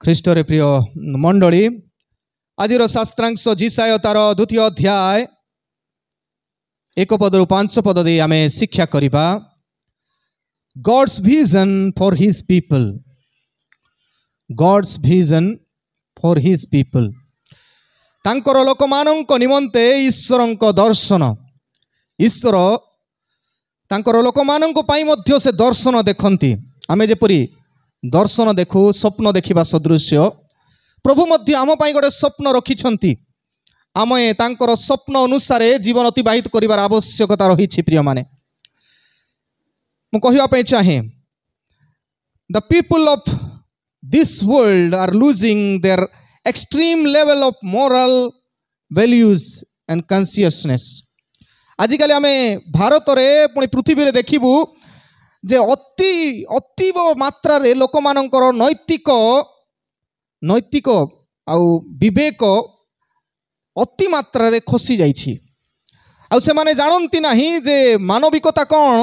ଖ୍ରୀଷ୍ଟରେ ପ୍ରିୟ ମଣ୍ଡଳୀ, ଆଜିର ଶାସ୍ତ୍ରାଂଶ ଯିଶାୟ ତାର 2ୟ ଅଧ୍ୟାୟ 1 ପଦରୁ 5 ପଦ ଦେଇ ଆମେ ଶିକ୍ଷା କରିବା। God's vision for his people. God's vision for his people. ତାଙ୍କର ଲୋକମାନଙ୍କ ନିମନ୍ତେ ଈଶ୍ୱରଙ୍କ ଦର୍ଶନ। ଈଶ୍ୱର ତାଙ୍କର ଲୋକମାନଙ୍କ ପାଇଁ ମଧ୍ୟ ସେ ଦର୍ଶନ ଦେଖନ୍ତି। ଆମେ ଯେପରି ଦର୍ଶନ ଦେଖୁ, ସ୍ୱପ୍ନ ଦେଖିବା ସଦୃଶ୍ୟ ପ୍ରଭୁ ମଧ୍ୟ ଆମ ପାଇଁ ଗୋଟେ ସ୍ୱପ୍ନ ରଖିଛନ୍ତି। ଆମେ ତାଙ୍କର ସ୍ୱପ୍ନ ଅନୁସାରେ ଜୀବନ ଅତିବାହିତ କରିବାର ଆବଶ୍ୟକତା ରହିଛି। ପ୍ରିୟମାନେ, ମୁଁ କହିବା ପାଇଁ ଚାହେଁ, the people of this world are losing their extreme level of moral values and consciousness. ଆଜିକାଲି ଆମେ ଭାରତରେ ପୁଣି ପୃଥିବୀରେ ଦେଖିବୁ ଯେ ଅତୀବ ମାତ୍ରାରେ ଲୋକମାନଙ୍କର ନୈତିକ ଆଉ ବିବେକ ଅତି ମାତ୍ରାରେ ଖସି ଯାଇଛି। ଆଉ ସେମାନେ ଜାଣନ୍ତି ନାହିଁ ଯେ ମାନବିକତା କ'ଣ,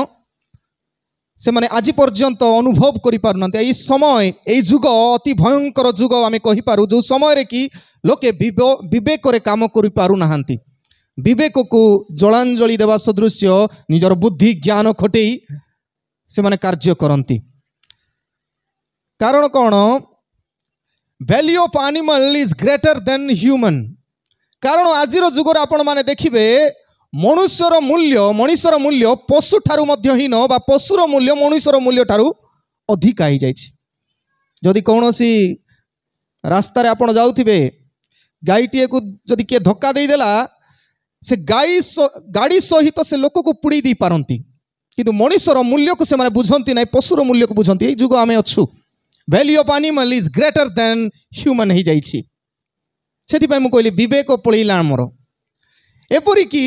ସେମାନେ ଆଜି ପର୍ଯ୍ୟନ୍ତ ଅନୁଭବ କରିପାରୁନାହାନ୍ତି। ଏଇ ସମୟ, ଏଇ ଯୁଗ ଅତି ଭୟଙ୍କର ଯୁଗ ଆମେ କହିପାରୁ, ଯେଉଁ ସମୟରେ କି ଲୋକେ ବିବେକରେ କାମ କରିପାରୁନାହାନ୍ତି। ବିବେକକୁ ଜଳାଞ୍ଜଳି ଦେବା ସଦୃଶ୍ୟ ନିଜର ବୁଦ୍ଧି ଜ୍ଞାନ ଖଟେଇ ସେମାନେ କାର୍ଯ୍ୟ କରନ୍ତି। କାରଣ କ'ଣ? Value of animal is greater then human. କାରଣ ଆଜିର ଯୁଗରେ ଆପଣମାନେ ଦେଖିବେ ମଣିଷର ମୂଲ୍ୟ ପଶୁ ଠାରୁ ମଧ୍ୟ ହୀନ, ବା ପଶୁର ମୂଲ୍ୟ ମଣିଷର ମୂଲ୍ୟ ଠାରୁ ଅଧିକା ହେଇଯାଇଛି। ଯଦି କୌଣସି ରାସ୍ତାରେ ଆପଣ ଯାଉଥିବେ, ଗାଈଟିଏକୁ ଯଦି କିଏ ଧକ୍କା ଦେଇଦେଲା, ସେ ଗାଡ଼ି ସହିତ ସେ ଲୋକକୁ ପୋଡ଼ି ଦେଇପାରନ୍ତି, କିନ୍ତୁ ମଣିଷର ମୂଲ୍ୟକୁ ସେମାନେ ବୁଝନ୍ତି ନାହିଁ, ପଶୁର ମୂଲ୍ୟକୁ ବୁଝନ୍ତି। ଏଇ ଯୁଗ ଆମେ ଅଛୁ। Value of animal is greater then human ହେଇଯାଇଛି। ସେଥିପାଇଁ ମୁଁ କହିଲି ବିବେକ ପଳେଇଲା ଆମର। ଏପରିକି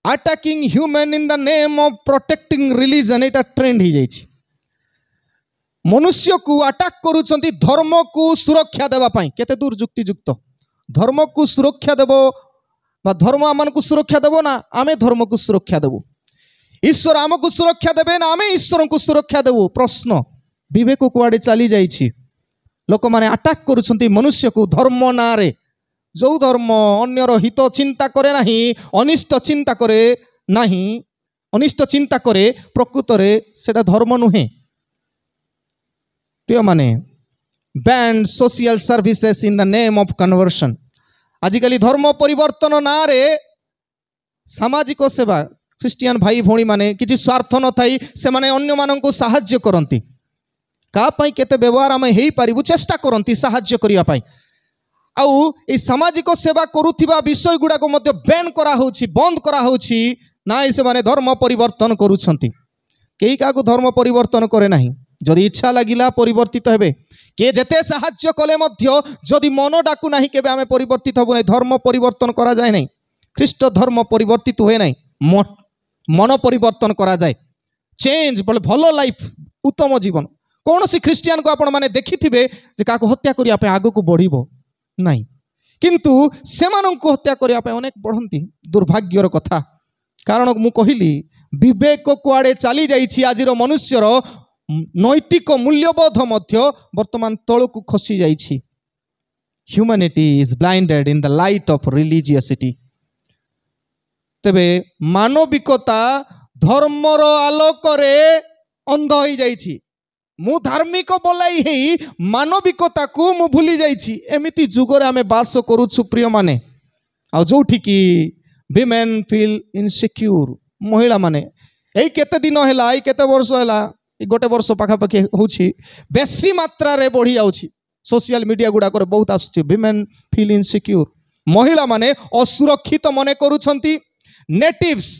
attacking human in the name of protecting religion, ଏଇଟା ଟ୍ରେଣ୍ଡ ହେଇଯାଇଛି। ମନୁଷ୍ୟକୁ ଆଟାକ୍ କରୁଛନ୍ତି ଧର୍ମକୁ ସୁରକ୍ଷା ଦେବା ପାଇଁ। କେତେ ଦୂର ଯୁକ୍ତିଯୁକ୍ତ? ଧର୍ମକୁ ସୁରକ୍ଷା ଦେବ ବା ଧର୍ମ ଆମମାନଙ୍କୁ ସୁରକ୍ଷା ଦେବ ନା ଆମେ ଧର୍ମକୁ ସୁରକ୍ଷା ଦେବୁ? ଈଶ୍ୱର ଆମକୁ ସୁରକ୍ଷା ଦେବେ ନା ଆମେ ଈଶ୍ୱରଙ୍କୁ ସୁରକ୍ଷା ଦେବୁ? ପ୍ରଶ୍ନ। ବିବେକ କୁଆଡ଼େ ଚାଲି ଯାଇଛି? ଲୋକମାନେ ଆଟାକ୍ କରୁଛନ୍ତି ମନୁଷ୍ୟକୁ ଧର୍ମ ନାଁରେ। ଯେଉଁ ଧର୍ମ ଅନ୍ୟର ହିତ ଚିନ୍ତା କରେ ନାହିଁ, ଅନିଷ୍ଟ ଚିନ୍ତା କରେ, ପ୍ରକୃତରେ ସେଟା ଧର୍ମ ନୁହେଁ। ପ୍ରିୟମାନେ, ban social services in the name of conversion. ଆଜିକାଲି ଧର୍ମ ପରିବର୍ତ୍ତନ ନାଁରେ ସାମାଜିକ ସେବା, ଖ୍ରୀଷ୍ଟିଆନ ଭାଇ ଭଉଣୀମାନେ କିଛି ସ୍ୱାର୍ଥ ନଥାଇ ସେମାନେ ଅନ୍ୟମାନଙ୍କୁ ସାହାଯ୍ୟ କରନ୍ତି। କାହା ପାଇଁ କେତେ ବ୍ୟବହାର ଆମେ ହେଇପାରିବୁ ଚେଷ୍ଟା କରନ୍ତି ସାହାଯ୍ୟ କରିବା ପାଇଁ। ଆଉ এই ସାମାଜିକ ସେବା କରୁଥିବା ବିଷୟ ଗୁଡ଼ାକ ମଧ୍ୟ ବ୍ୟାନ୍ କରାହେଉଛି, ବନ୍ଦ କରାହେଉଛି। ନାଇଁ, ସେମାନେ ଧର୍ମ ପରିବର୍ତ୍ତନ କରୁଛନ୍ତି। କେହି କାହାକୁ ଧର୍ମ ପରିବର୍ତ୍ତନ କରେ ନାହିଁ। ଯଦି ଇଚ୍ଛା ଲାଗିଲା ପରିବର୍ତ୍ତିତ ହେବେ। କିଏ ଯେତେ ସାହାଯ୍ୟ କଲେ ମଧ୍ୟ ଯଦି ମନ ଡାକୁ ନାହିଁ, କେବେ ଆମେ ପରିବର୍ତ୍ତିତ ହେବୁ ନାହିଁ। ଧର୍ମ ପରିବର୍ତ୍ତନ କରାଯାଏ ନାହିଁ। ଖ୍ରୀଷ୍ଟ ଧର୍ମ ପରିବର୍ତ୍ତିତ ହୁଏ ନାହିଁ, ମନ ପରିବର୍ତ୍ତନ କରାଯାଏ। ଚେଞ୍ଜ ବୋଲେ ଭଲ ଲାଇଫ୍, ଉତ୍ତମ ଜୀବନ। କୌଣସି ଖ୍ରୀଷ୍ଟିଆନକୁ ଆପଣମାନେ ଦେଖିଥିବେ ଯେ କାହାକୁ ହତ୍ୟା କରିବା ପାଇଁ ଆଗକୁ ବଢ଼ିବ ନାହିଁ, କିନ୍ତୁ ସେମାନଙ୍କୁ ହତ୍ୟା କରିବା ପାଇଁ ଅନେକ ବଢ଼ନ୍ତି। ଦୁର୍ଭାଗ୍ୟର କଥା। କାରଣ ମୁଁ କହିଲି ବିବେକ କୁଆଡ଼େ ଚାଲି ଯାଇଛି। ଆଜିର ମନୁଷ୍ୟର ନୈତିକ ମୂଲ୍ୟବୋଧ ମଧ୍ୟ ବର୍ତ୍ତମାନ ତଳକୁ ଖସି ଯାଇଛି। Humanity is blinded in the light of religiosity. ତେବେ ମାନବିକତା ଧର୍ମର ଆଲୋକରେ ଅନ୍ଧ ହେଇଯାଇଛି। ମୁଁ ଧାର୍ମିକ ବୋଲାଇ ହେଇ ମାନବିକତାକୁ ମୁଁ ଭୁଲି ଯାଇଛି। ଏମିତି ଯୁଗରେ ଆମେ ବାସ କରୁଛୁ ପ୍ରିୟମାନେ। ଆଉ ଯେଉଁଠିକି women feel insecure, ମହିଳାମାନେ ଏଇ କେତେ ଦିନ ହେଲା, ଏଇ କେତେ ବର୍ଷ ହେଲା, ଗୋଟେ ବର୍ଷ ପାଖାପାଖି ହେଉଛି, ବେଶୀ ମାତ୍ରାରେ ବଢ଼ି ଯାଉଛି। ସୋସିଆଲ ମିଡ଼ିଆ ଗୁଡ଼ାକରେ ବହୁତ ଆସୁଛି, women feel insecure। ମହିଳାମାନେ ଅସୁରକ୍ଷିତ ମନେ କରୁଛନ୍ତି। Natives,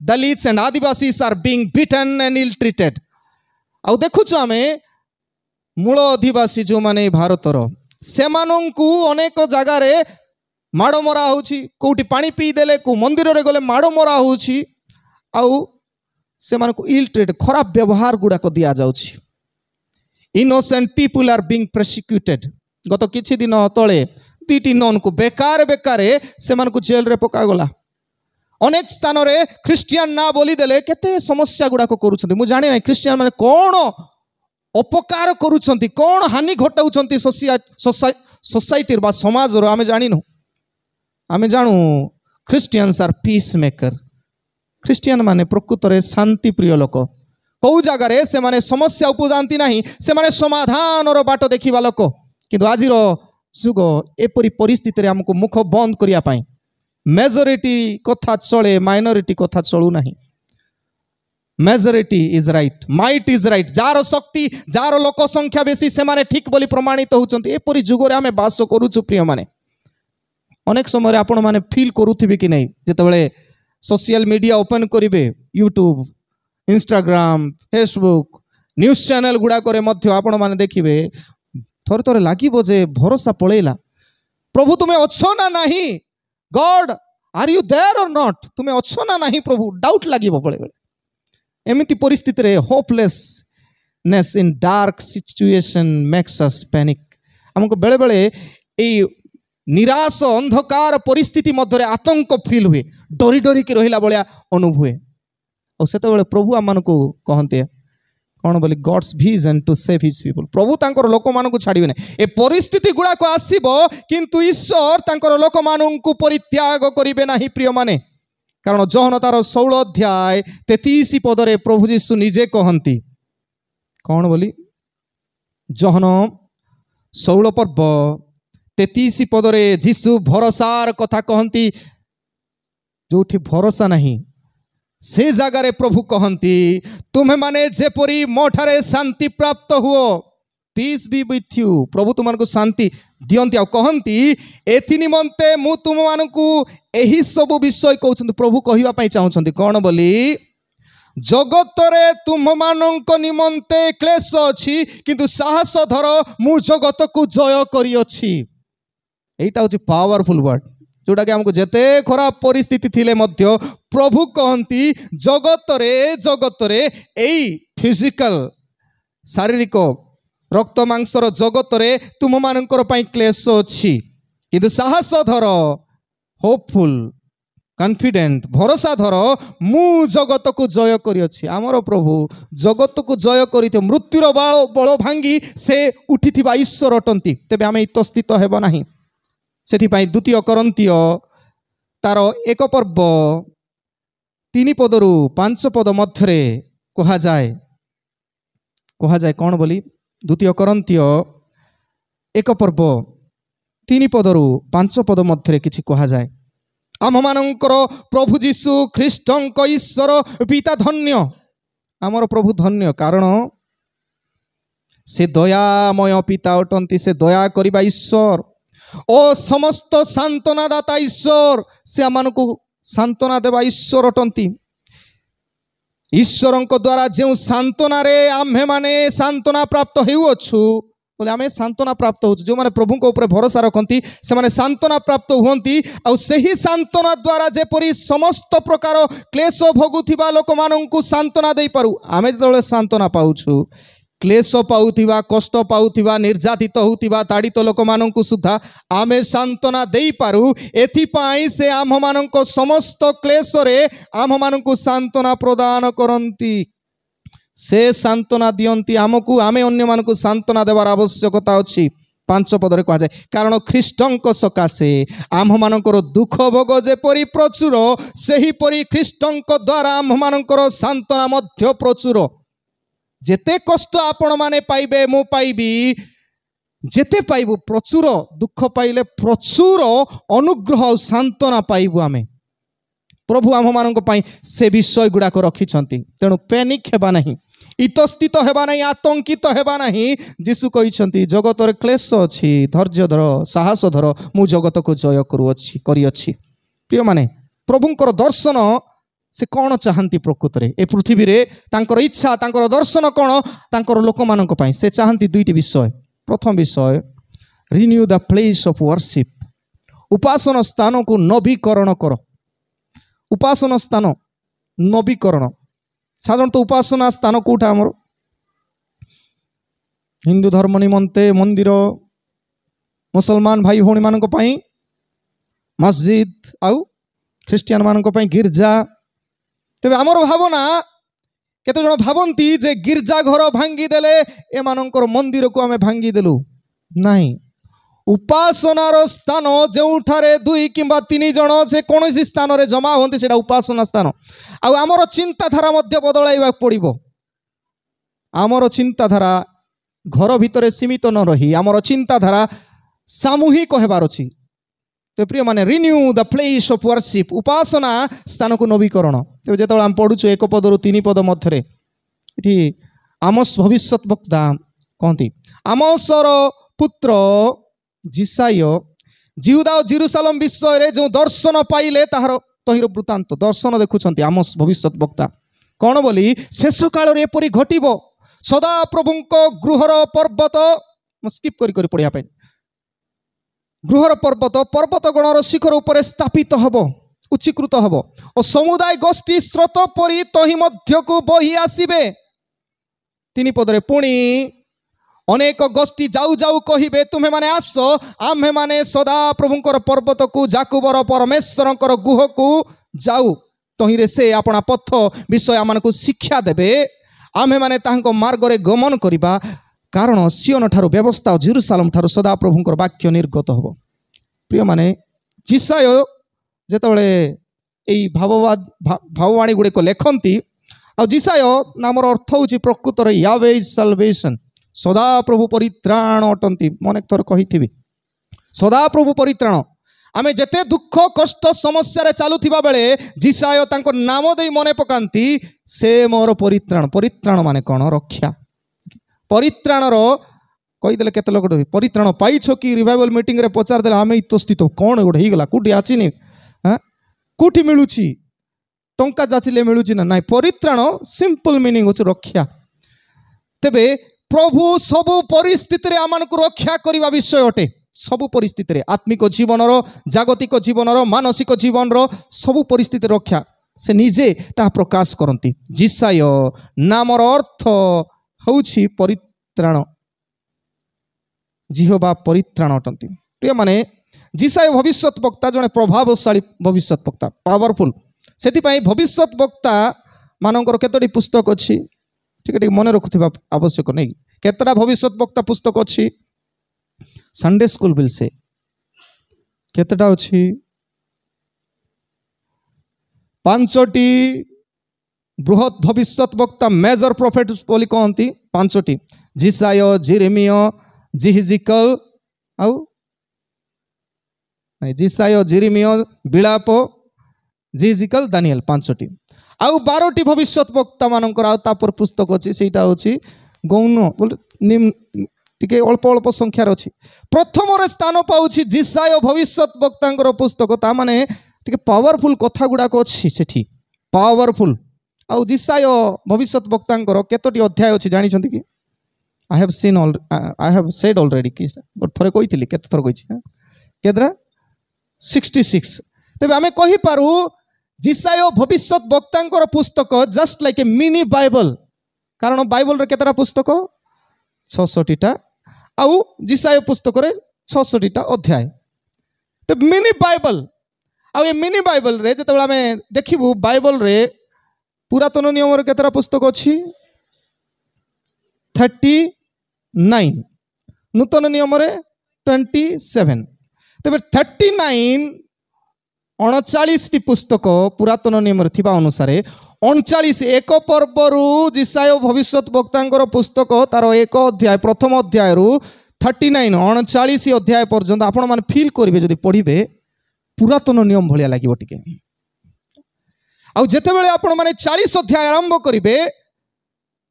Dalits and Adivasis are being beaten and ill treated. ଆଉ ଦେଖୁଛୁ ଆମେ ମୂଳ ଅଧିବାସୀ ଯେଉଁମାନେ ଭାରତର, ସେମାନଙ୍କୁ ଅନେକ ଜାଗାରେ ମାଡ଼ ମରା ହେଉଛି। କେଉଁଠି ପାଣି ପିଇଦେଲେ, କେଉଁ ମନ୍ଦିରରେ ଗଲେ ମାଡ଼ ମରା ହେଉଛି। ଆଉ ସେମାନଙ୍କୁ ଇଲ୍ ଟ୍ରିଟ୍, ଖରାପ ବ୍ୟବହାର ଗୁଡ଼ାକ ଦିଆଯାଉଛି। ଇନୋସେଣ୍ଟ ପିପୁଲ୍ ଆର୍ ବିଙ୍ଗ ପ୍ରୋସିକ୍ୟୁଟେଡ୍। ଗତ କିଛି ଦିନ ତଳେ 2ଟି ନନ୍କୁ ବେକାର ସେମାନଙ୍କୁ ଜେଲରେ ପକାଗଲା। ଅନେକ ସ୍ଥାନରେ ଖ୍ରୀଷ୍ଟିଆନ ନା ବୋଲି ଦେଲେ କେତେ ସମସ୍ୟା ଗୁଡ଼ାକ କରୁଛନ୍ତି। ମୁଁ ଜାଣି ନାହିଁ ଖ୍ରୀଷ୍ଟିଆନ ମାନେ କ'ଣ अपकार करुछंती कौन हानि घटाउछंती सोसाइटी बा समाज रो आमे जानिनु आमे जानू Christians are peace maker Christian माने प्रकृत रे शांति प्रिय लोक कौ जगार से माने समस्या उपजाती नहीं से माने समाधान रो बाट देखिबा लोक किंतु आजिर जुग एपरी परिस्थिति रे हमको मुख बंद करिया पाई मेजॉरिटी कथा चले माइनॉरिटी कथा चलू नहीं majority is right might is right jar शक्ति जार लोक संख्या बेसी से माने ठीक बोली प्रमाणित होउचंती एपरी जुग रे हमें बास करूछु प्रिय माने अनेक समय आपण माने फील करूथिबे कि नहीं जेतेबेले सोशल मीडिया ओपन करिवे YouTube Instagram Facebook news channel गुड़ा करे मध्य आपण माने देखिबे थोड़े थोड़े लागिबो जे भरोसा पळेला प्रभु तुम्हें अच्छो ना नहीं गॉड आर यू देयर और नॉट तुम्हें अच्छो ना नहीं प्रभु डाउट लागिबो बेले बेले एमिति परिस्थिति रे होपलेसनेस इन dark situation makes us panic हमको बेले बेले ए निराश अंधकार परिस्थिति मध्य आतंक फील हुए डरी डरी की रहिला बलिया अनुभव हुए और से प्रभु आम को कहते कौन बोली God's vision to save his people प्रभु तांकर लोक मान को छाड़िबे नहीं ए परिस्थिति गुड़ाक आसीबो किंतु ईश्वर तांकर लोक मान को परित्याग करिबे नहीं प्रिय माने कारण जोहन तार 16 अध्याय 33 पदरे प्रभु यीशु निजे कहंती कौन बोली जोहन 16 पर्व 33 पदरे जीशु भरोसार कथा कहंती जोठी भरोसा नहीं से जगार प्रभु कहंती तुम्हें माने जेपरी मोठारे शांति प्राप्त हुओ पीस बी विथ यू प्रभु तुमको शांति दियंती आ कहंती एथि निमंते मु तुम मानकु एही सब विषय कहउछंती प्रभु कहिवा पई चाहुछंती कोन बोली जगत रे तुम मानक निमंते क्लेश अछि किंतु साहस धर मु जगत को जय करी अछि एटा होची पावरफुल वर्ड जोटा कि हमको जेते खराब परिस्थिति थिले मध्य प्रभु कहंती जगत रे एई फिजिकल शारीरिक रक्त मांसर जगत रे तुम मानकर पई क्लेश अछि किंतु साहस धर होपफुल कॉन्फिडेंट भरोसा धर मु जगत को जय करी अछि हमर प्रभु जगत को जय करिते मृत्युर बळ भांगी से उठिथिबा ईश्वर अटंती तेबे आमे इतस्थित हेबो नाही सेठी पाई द्वितीय करंतिय तार 1 पर्व 3 पदरु 5 पद मध्य कहा जाए कौन बोली द्वितीय करंतिय 1 पर्व 3 पदरु 5 पद मध्य किछि कहा जाए आम मानकर प्रभु जीशु ख्रीष्टंक ईश्वर पिता धन्य आमर प्रभु धन्य कारण से दयामय पिता अटंती से दया करिबा ईश्वर ओ समस्त सांत्वना दाता ईश्वर से आमान को सांत्वना देवा ईश्वर अटंती ईश्वर द्वारा जो सांत्वना रे आम्हे माने सांत्वना प्राप्त हेउछु बोले आमे सांत्वना प्राप्त हो जो माने प्रभु को ऊपर भरोसा रखंती से माने सांत्वना प्राप्त हुंती आ सही सांत्वना द्वारा जेपरी समस्त प्रकार क्लेश भोगुथिबा लोक माननकु सांत्वना देई पारु आमे जतले सांत्वना पाउछु क्लेश पाउथिबा कष्ट पाउथिबा निर्यातित होउथिबा ताड़ित लोक माननकु सुद्धा आमे सांत्वना देई पारु एथि पाई से आम माननको समस्त क्लेश रे आम माननकु सांत्वना प्रदान करंती से सांत्वना दियंती आमको आमे अन्य मानकु सांत्वना देवार आवश्यकता अछि 5 पदरे कहा जाए कारण ख्रीष्टंक सकाशे आम मानकर दुख भोग जेपरी प्रचुर सेही परी ख्रीष्टंक द्वारा आम मानकर सांत्वना मध्य प्रचुर जेते कष्ट आपण माने पाइबे मु पाइबी जेते पाइबु प्रचुर दुख पाइले प्रचुर अनुग्रह और सांत्वना पाइबु आमे प्रभु आम मानक पई से विषय गुड़ाक रखिछंती तेणु पैनिक हेबा नहीं इतस्थित हेबा नहीं आतंकित हेबा नहीं जीशु कहिछंती जगत रे क्लेश अछि धैर्य धर साहस धर मु जगत को जय करी अछि प्रिय माने प्रभुंकर दर्शन से कौन चाहती प्रकृत रे ए पृथ्वी रे तांकर इच्छा तांकर दर्शन कौन तांकर लोक मानक पई से चाहती दुईटी विषय प्रथम विषय renew the place of worship उपासना स्थान को नवीकरण कर उपासना स्थान नवीकरण साधारणतः उपासना स्थान कोठा आमर हिंदू धर्म निमंते मंदिर मुसलमान भाई भौणी मानक पई मस्जिद आउ ख्रिस्टियन मानक पई गिरजा तेबे आमर भावना केते जण भावंती जे गिरजा घर भांगी देले एमानंकर मंदिर को आमे भांगी देलु नाही उपासनार स्थान जोठारे 2 किंबा 3 जण से कोनोसी स्थान रे जमा होंती सेटा उपासना स्थान आ हमर चिंताधारा मध्य बदलाइबा पड़िबो आमर चिंताधारा घर भितर सीमित न रही आमर चिंताधारा सामूहिक हेबार अछि तो प्रिय माने renew the place of worship उपासना स्थान को नवीकरण तो जेतबेला हम पढुछु 1 पद रु 3 पद मध्यरे इठी आमोस भविष्यत वक्ता कहंती आमोसर पुत्र जिसाय जिहुदा और जेरुसालेम विषय रे जो दर्शन पाइले ताहार तहिर वृत्तांत दर्शन देखुछंती आमोस भविष्यत वक्ता कौन बोली शेष काल रे एपरि घटिबो सदा प्रभुंको गृहर पर्वत स्किप करी करी पढ़िया गृहर पर्वत पर्वत गणर शिखर उपरे स्थापित हबो उच्चीकृत हबो और समुदाय गोष्ठी स्रोत परि तहि मध्य को बही आसीबे 3 पदरे पुणी अनेक गोष्ठी जाऊ जाऊ कहिबे तुम्हें माने आसो आम्हे माने सदा प्रभुंकर पर्वत को जाकुबर परमेश्वरंकर गुह को जाऊ तहिरे से अपना पथ विषय आमान को शिक्षा देबे आम्हे माने तांको मार्ग रे गमन करिबा कारण सियोन ठारू व्यवस्था और जेरुसालेम ठारू सदा प्रभुंकर वाक्य निर्गत हबो प्रिय माने जिसाय जेतबेले एई भाववाणी गुडे को लेखंती आ जिसाय नामर अर्थ होची प्रकृत रे यावे इज साल्वेशन सदा प्रभु परित्राण अटंती मन थर कही सदा प्रभु परित्राण आमे जेते दुख कष्ट समस्या रे चालुथिबा बेले जिसाय तांको नाम देई मने पकांती से मोर परित्राण परित्राण माने कोन रक्षा परित्राणर कहीदेले केते लोक परित्राण पाइछ कि रिवाइवल मीटिंग रे पचार देले आमे इतस्थित कोन गोटे हिगला कुटी आचिनी हां कुटी मिलुची टंका जाचिले मिलुची ना नाइ परित्राण सिंपल मीनिंग होछ रक्षा तेबे प्रभु सबु परिस्थिति रे आमान को रक्षा करिबा विषय अटे सबु परिस्थिति रे आत्मिक जीवन रो जागतिक जीवन रो मानसिक जीवन रो सबु परिस्थिति रक्षा से निजे ता प्रकाश करंती जिसाय नामर अर्थ होउछि परित्राण जिहोबा परित्राण अटंती प्रिय माने जिसाय भविष्यत वक्ता जने प्रभावशाली भविष्यत वक्ता पावरफुल सेति पई भविष्यत वक्ता मानकर केतोटी पुस्तक अछि ठीक मन रखुवा आवश्यक नहीं केतटा भविष्यत वक्ता पुस्तक अच्छी संडे स्कूल बिल से केतटा अच्छी 5टी बृहत भविष्यत वक्ता मेजर प्रॉफिट बोली कहती 5टी जिसाय जेरेमिया जिहिजिकल आउ जिसाय जेरेमिया बिलाप जिहिजिकल दानिएल 5टी आउ 12टी भविष्यत वक्ता मानकर आउ तापर पुस्तक अछि सेटा होछि गौण बोले निम टिके अल्प अल्प संख्यार अछि प्रथम रे स्थान पाउछि जिसाय भविष्यत वक्तांकर पुस्तक ता माने टिके पावरफुल कथा गुडा को अछि सेठी पावरफुल आउ जिसाय भविष्यत वक्तांकर केतोटी अध्याय अछि जानि छथि कि आई हैव सेड ऑलरेडी कि थरे कहिथिली केते थर कहिछि केतरा 66 तबे हमें कहि पारू जिसाय भविष्यत वक्तांकर पुस्तक just like a mini Bible कारण बाइबल रे केतरा पुस्तक 66टा आउ जिसाय पुस्तक रे 66टा अध्याय तो मिनी बाइबल आउ ए मिनी बाइबल रे जेतबेला हमें देखिबू बाइबल रे पुरातन नियम रे केतरा पुस्तक अछि 39 नूतन नियम रे 27 तबे 39 39टी पुस्तक पुरातन नियम थिबा अनुसार 39 एक पर्वरु जिसाय भविष्यत वक्तांकर पुस्तक तार एक अध्याय प्रथम अध्याय रु 39 39 अध्याय पर्यंत आपण माने फील करिवे जदि पढिबे पुरातन नियम भलिया लागिवो टिके आ जेते बेले आपण माने 40 अध्याय आरंभ करिवे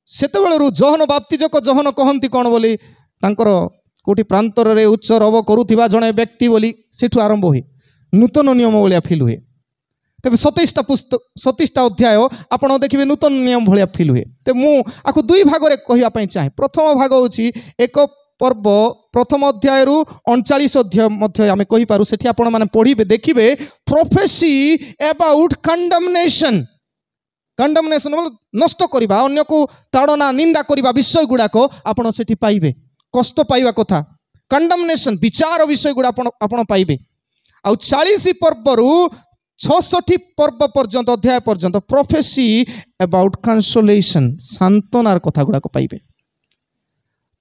सेते बेले रु जोहन बाप्तिजक जोहन कहंती कोन बोली तांकर कोठी प्रांतर रे उच्च रव करूथिबा जणे व्यक्ति बोली सेठु आरंभ होई नूतन नियम भाया फिल हुए तेज 27टा पुस्तक 27टा अध्याय आप देखिए नूतन नियम भाया फिल हुए तो मुझे 2 भाग में कहवाई चाहे प्रथम भाग हूँ एक पर्व प्रथम अध्याय रु 39 अध्याय मध्य आम कहीपर से पढ़े देखिए प्रोफेसी अबाउट कंडमनेशन कंडमनेशन नष्ट करवा अन्य को ताड़ना निंदा करवा विषय गुड़ाक आपड़ से पाइबे कष्ट पाइबा कथा कंडमनेशन विचार विषय गुड़ा आप पाइबे आ 40 पर्व रु 66 पर्व पर्यंत अध्याय पर्यंत प्रोफेसी अबाउट कंसोलेशन सांत्वनार कथा गुड़ाक पाइबे।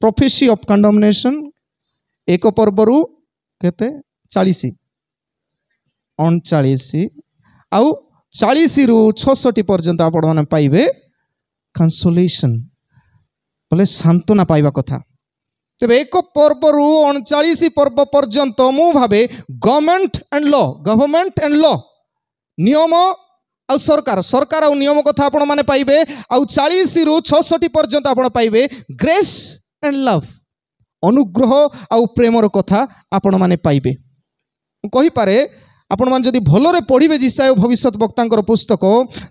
प्रोफेसी ऑफ कंडमनेशन एक पर्वरु केते 40 39 आउ 40 रु 66 पर्यंत आपण माने पाइबे कंसोलेशन बोले सांत्वना पाइबा कथा। तेबे एक पर्वरु 39 पर्व पर्यंत मु भावे गवर्नमेंट एंड लॉ नियम आ सरकार सरकार आ नियम कथा आपण माने पाइबे। आ 40 रु 66 पर्यंत आपण पाइबे ग्रेस एंड लव अनुग्रह आ प्रेमर कथा आपण माने पाइबे। कहि पारे आपण मान जदि भलरे पढ़िबे जिसाय भविष्यत वक्तांकर पुस्तक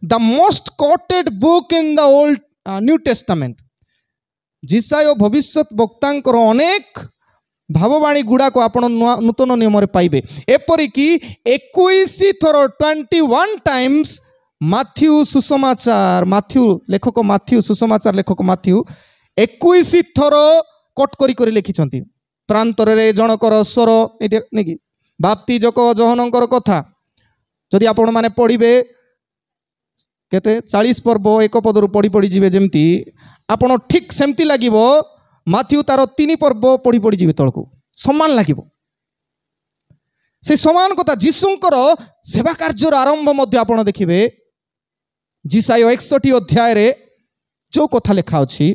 the most quoted book in the Old New Testament जिसाय भविष्यत वक्तांकर अनेक भाववाणी गुड़ाक आपण नूतन नियम रे पाइबे। एपरिकी 21 थर 21 टाइम्स माथ्यू सुसमाचार लेखक माथ्यू सुसमाचार लेखक माथ्यू 21 थर कट करी लिखिछंती। प्रांतर रे जनकर स्वर एटी नेकी बाप्तिजक जोहनंकर कथा जदि आपण माने पढ़िबे केते 40 पर्व एक पदरु पढ़ी पढ़ी जिवे जेमती आपण ठीक सेमती लागिबो। माथ्यू तार 3 पर्व पढ़ी पढ़ी जिवे तळकू समान लागिबो। से समान कथा जीशुंकर सेवा कार्यर आरंभ मध्य आपण देखिबे जिसाय 61 अध्याय रे जो कथा लिखा अछि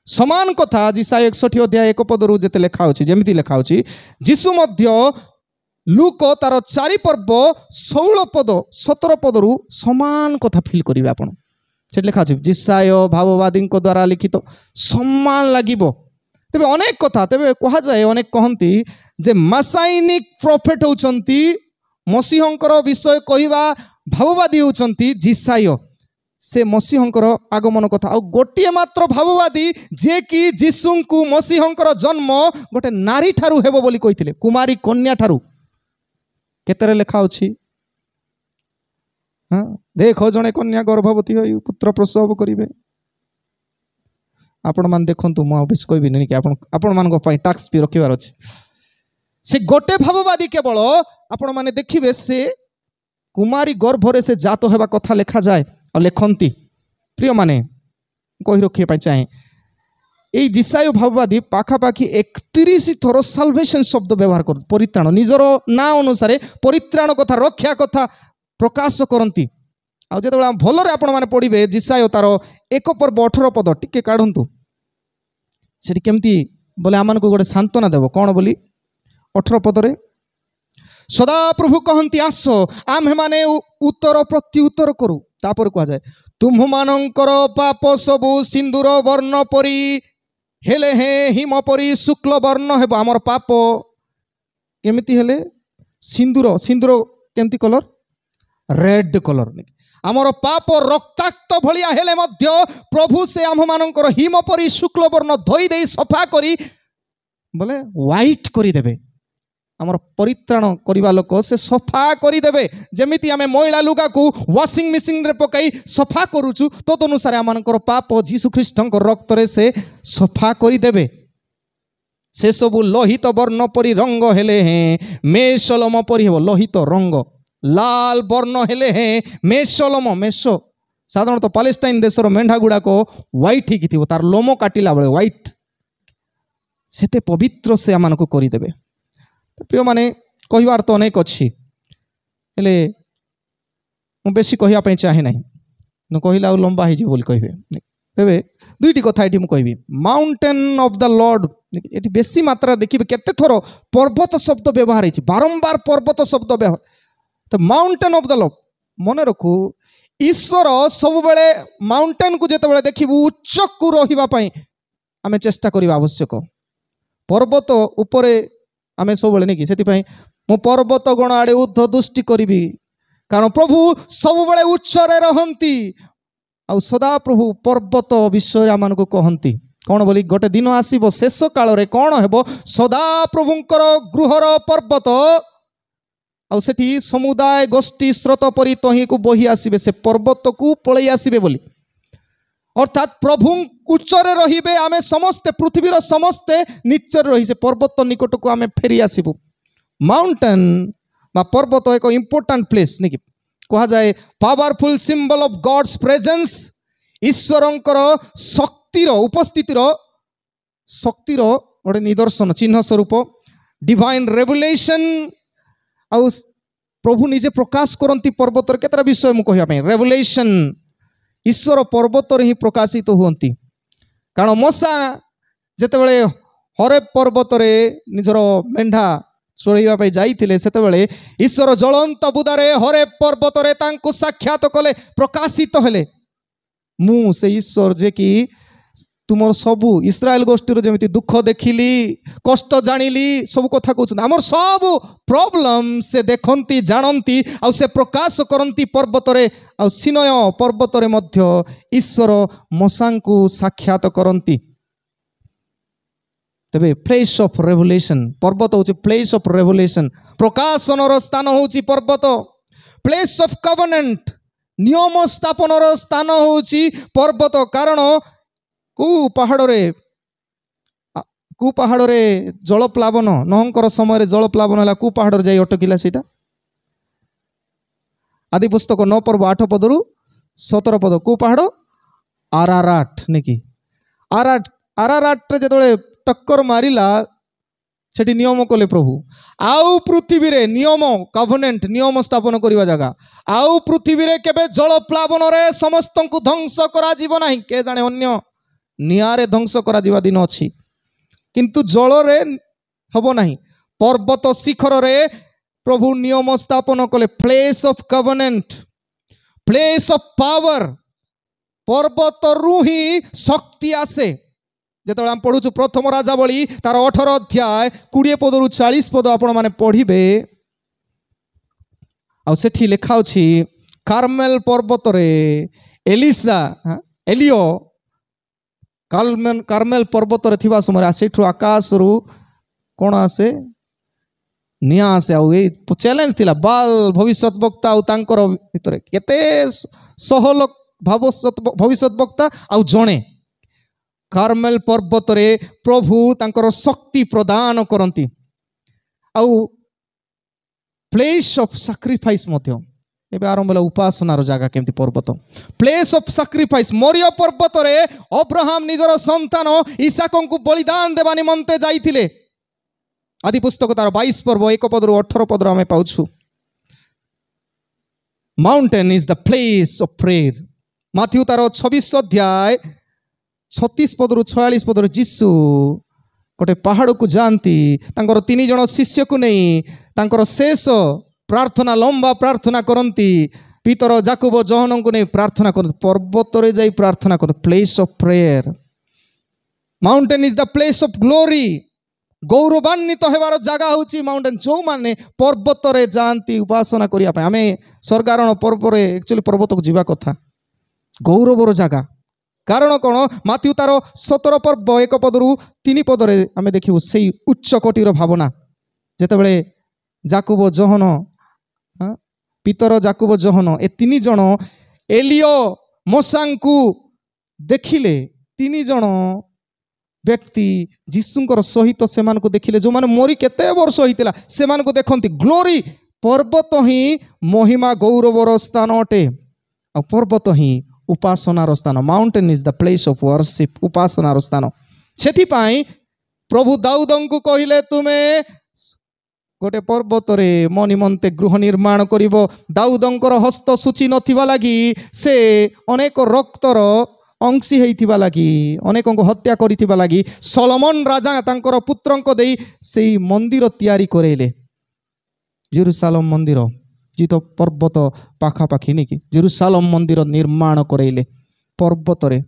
समान कथा जिसाय 61 अध्याय एक पदरु जेते लिखा अछि जेमती लिखा अछि जीशु मध्य लूक तार 4 पर्व 16 पद 17 पदरु समान कथा फील करिवे आपण से लिखा अछि जिसाय भाववादी द्वारा लिखित सम्मान लागिबो। तेबे अनेक कथा तेबे कहा जाए अनेक कहंती जे मसाइनिक प्रॉफिट होचंती मसीहंकर विषय कहिबा भाववादी होचंती जिसाय से मसीहंकर आगमन कथा आ गोटिए मात्र भाववादी जे कि जीशुंकु मसीहंकर जन्म गोटे नारी ठारू हेबो बोली कहिथिले कुमारी कन्या ठारू केतरे लेखा अछि। हाँ देखो जने कन्या गर्भवती होई पुत्र प्रसव करिवे। आपण मान देखंतु मु अबेस कहबी नै कि आपण मान को पई टैक्स भी रखिवार अछि। से गोटे भाववादी केवल आपण माने देखिबे से कुमारी गर्भरे से जात हेबा कथा लेखा जाए और लेखंती प्रिय माने कहि रखिए पाई चाहे ए जिसाय भाववादी पाखापाखि 31 थर साल्वेशन शब्द व्यवहार कर परित्राण निजर ना अनुसार परित्राण कथा रक्षा कथा प्रकाश करती। आ जेतबेला भलरे आपण माने पढ़िबे जिसाय तार एक पर्व 18 पद टिके काढंतु सेठी केमती बोले आमान को गोटे सांत्वना देव कौन बोली 18 पदरे सदा प्रभु कहती आस आम्हे माने उत्तर प्रत्युत्तर करू। तापर कह जाए तुम मानकर पाप सबु सिंदूर वर्ण परी हेले हे हिम परी शुक्ल वर्ण हेबो। आमर पाप केमिति हेले सिंदूर सिंदूर केमती कलर रेड कलर आमर पाप रक्ताक्त भलिया हेले मध्य प्रभु से आम मानकर हिम परी शुक्ल वर्ण धोई दे सफा करी बोले व्हाइट करी देबे। आमर परित्राण करिबा लोक से सफा करी देबे जेमिति आमे मैला लुगा को वाशिंग मशीन रे पकाई सफा करूचु तद अनुसार आमनकर पाप जीशु ख्रीष्टंकर रक्त रे से सफा करी देबे। से सबु लोहित वर्ण परी रंग हेले हैं मेषलम परी हेबो। लोहित रंग लाल वर्ण हेले हैं मेषलम मेष साधारणतः पालेस्टाइन देशर मेंढा गुड़ा को व्हाइट ही थी तार लोम काटिला बेले व्हाइट सेते पवित्र से आमान को करी देबे। प्रिय माने कहिबार तो अनेक अच्छी हेले मु बेसी कहिया पई चाहे नाही न कहिला लंबा हे जे बोल कहिबे। तेबे दुईटी कथा एठी मु कहिबी माउंटेन ऑफ द लॉर्ड एठी बेसी मात्रा देखिबे केते थरो पर्वत शब्द व्यवहार हेछि बारंबार पर्वत शब्द व्यवहार। तो माउंटेन ऑफ द लॉर्ड मने रखू ईश्वर सब बेले माउंटेन को जेते बेले देखिबू उच्च को रहिबा पई आमे चेष्टा करिबा आवश्यक। पर्वत उपरे आमे सब बेले नेकी सेति पई मु पर्वत गण आड़े उद्ध दृष्टि करिबी कारण प्रभु सब बेले उच्च रे रहंती आ सदा प्रभु पर्वत विषय आमान को कहंती कौन बोली गोटे दिन आसीबो शेष काल रे कौन हेबो सदा प्रभुंकर गृहर पर्वत आउ सेठी समुदाय गोष्ठी स्रोत परी तही को बही आसीबे से पर्वत को पळै आसीबे बोली अर्थात प्रभु उच्चरे रहिबे आमे समस्ते पृथ्वीर समस्ते नीचर रही से पर्वत निकट को आमे फेरी आसीबू। माउंटेन बा पर्वत एक इंपोर्टाट प्लेस नहीं कह जाए powerful symbol of God's presence ईश्वरंकर शक्तिर उपस्थितिर गोटे निदर्शन चिन्ह स्वरूप डिवाइन रेवुलेशन आउ प्रभु निजे प्रकाश करती पर्वत केतरा विषय मुझे कहवाई रेवुलेशन ईश्वर पर्वत ही प्रकाशित हुंती कारण मशा जितेबले हरेब पर्वत निजर मेढ़ा चढ़ाई जाइए से ईश्वर ज्वलंत बुदारे हरेब पर्वत साक्षात कले प्रकाशित हेले मु से ईश्वर जे कि तुम सबू इस्राएल गोष्ठी जमी दुख देखिली कष्ट जानिली सब कथा कहते आमर सब प्रॉब्लम से देखती जानती आउ से प्रकाश करती पर्वत आ सिनय पर्वत मध्य ईश्वर मशा को साक्षात करती तेबे प्लेस ऑफ रेवुलेशन पर्वत हूँ प्लेस ऑफ रेवुलेशन प्रकाशनर स्थान हूँ पर्वत प्लेस ऑफ कवनेंट नियम स्थापनर स्थान हूँ पर्वत कारण कु पहाड़ रे जल प्लावन नहंकर समय जल प्लावन है कु पहाड़ जाई अटकिला सीटा आदि पुस्तक 9 पर्व 8 पदरु 17 पद कु पहाड़ आराराट नहीं आराराट रे जतले टक्कर मारिला सेठी नियम कले प्रभु आउ पृथ्वी रे नियम कवनेंट नियम स्थापन करवा जगह आउ पृथ्वी रे केबे जल प्लावन रे समस्त को ध्वंस करा जीव नाही के जाने अन्य निआरे ध्वंस करा दिवा दिन अच्छी किंतु जल रे हबो नाही पर्वत शिखर रे प्रभु नियम स्थापन कले place of covenant place of power पर्वत रु ही शक्ति आसे जिते आम पढ़ु प्रथम राजावली तार 18 अध्याय 20 पदरु 40 पद आपण माने पढ़िबे आ सेठी लिखा अछि कार्मेल पर्वत रे एलिसा एलियो कार्मेल पर्वत रे थिबा समय सेठु आकाश रु कोन आसे निया आसे आ चैलेंज थिला बाल भविष्यत वक्ता आ तांकर भितरे केते सहल भविष्यत वक्ता आ जणे कार्मेल पर्वत रे प्रभु तांकर शक्ति प्रदान करती आउ प्लेस ऑफ सैक्रिफाइस मध्य एबे आरंभ होला उपासनार जगह केमती पर्वत प्लेस ऑफ सैक्रिफाइस मोरिया पर्वत रे अब्राहम निजर संतान इसहाक को बलिदान देवा निमंते जाइथिले आदि पुस्तक तार 22 पर्व 1 पदरु 18 पदर आमे पाउछु mountain is the place of prayer Matthew तार 26 अध्याय 36 पदरु 46 पदर जीसु गोटे पहाड़ को जाती तांकर 3 जन शिष्य को नहीं तांकर शेष प्रार्थना लंबा प्रार्थना करती पीतर जाकुब जहन को नहीं प्रार्थना कर पर्वत रे जाई प्रार्थना कर place of prayer mountain is the place of glory गौरवान्वित हेबार जगह हूँ माउंटेन जो माने पर्वत रे जाती उपासना करिया पे आमे स्वर्गारोहण पर्व रे एक्चुअली पर्वत को जीवा कथा गौरवर जगह कारण कौन माथ्यू तार 17 पर्व 1 पदरु 3 पदरे आमे देखिबु सेई उच्च कोटिर भावना जेतेबेले जाकुब जहन पीतर जाकुब जहन ए 3 जन एलियो मोसांकु देखिले 3 जन व्यक्ति जीसुंकर सहित सेमान को देखिले जो माने मोरी केते वर्ष होइतिला सेमान को देखंती ग्लोरी पर्वत ही महिमा गौरवर स्थान अटे आ पर्वत ही उपासनार स्थान mountain is the place of worship उपासनार स्थान सेथिपाई प्रभु दाऊदं को कहिले तुमे गोटे पर्वत रे मो निमंते गृह निर्माण करिवो दाऊदंकर हस्त सूची नथिबा लागि से अनेक रक्तर अंशी होइथिबा लागि अनेक को हत्या करिथिबा लागि सोलोमन राजा तांकर पुत्रंक देई सेई मंदिर तयारी करेले जेरूसालेम मंदिर जी तो पर्वत पाखापाखि नहीं कि जेरूसालेम मंदिर निर्माण करेले पर्वत रे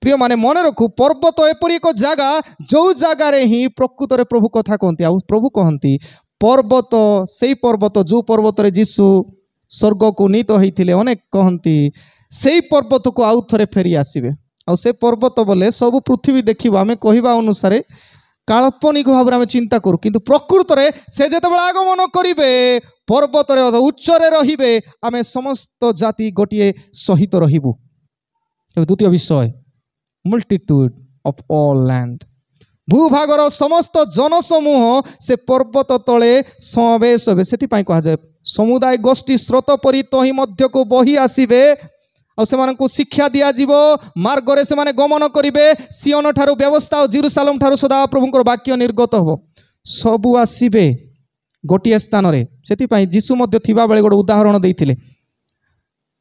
प्रिय माने मन रखु पर्वत एपरी एक जगह जो जगह रे ही प्रकृत रे प्रभु कथा कहती आ प्रभु कहती पर्वत से पर्वत जो पर्वत रे जीसु स्वर्ग को नीत होइथिले अनेक कहती से पर्वत को आउ थरे फेरी आसीबे आ से पर्वत बोले सब पृथ्वी देखिबा आमे कहिबा अनुसार काल्पनिक भाव में चिंता करूँ किंतु प्रकृत रे से जेतेबेले आगमन करिवे पर्वत रे उच्चरे रहिबे आमे समस्त जाति गोटिए सहित रहिबु। द्वितीय विषय मल्टीट्यूड ऑफ ऑल लैंड भूभागर समस्त जनसमूह से पर्वत तले समावेश हे से कह जाए समुदाय गोष्ठी स्रोत परी तही मध्य को बही आसबे और शिक्षा दिज्व मार्गरे से गमन करेंगे सियन ठारू व्यवस्था और जेरुसालेम ठारू सदा प्रभुंकर वाक्य निर्गत हो सबू आसबे गोटे स्थान से जीशु थिबा बेले गोटे उदाहरण देते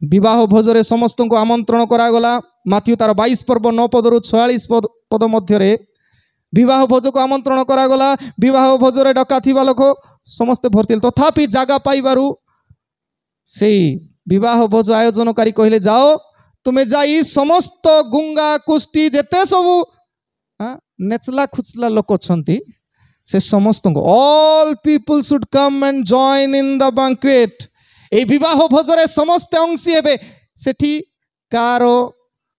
विवाह भोजरे समस्त को आमंत्रण करागला माथ्यू तार 22 पर्व 9 पदरु 46 पद मध्य विवाह भोज को आमंत्रण करागला विवाह भोजरे डका थिबा लोक समस्ते भर्ती तथापि जागा पाइबारु से विवाह भोज आयोजनकारी कहले जाओ तुम्हें जाई समस्त गुंगा कुष्टी जेते सबू नेचला खुचला लोक छंती से समस्त all people should come and join in the banquet ए विवाह भोजरे समस्ते अंशी हेबे सेठी कारो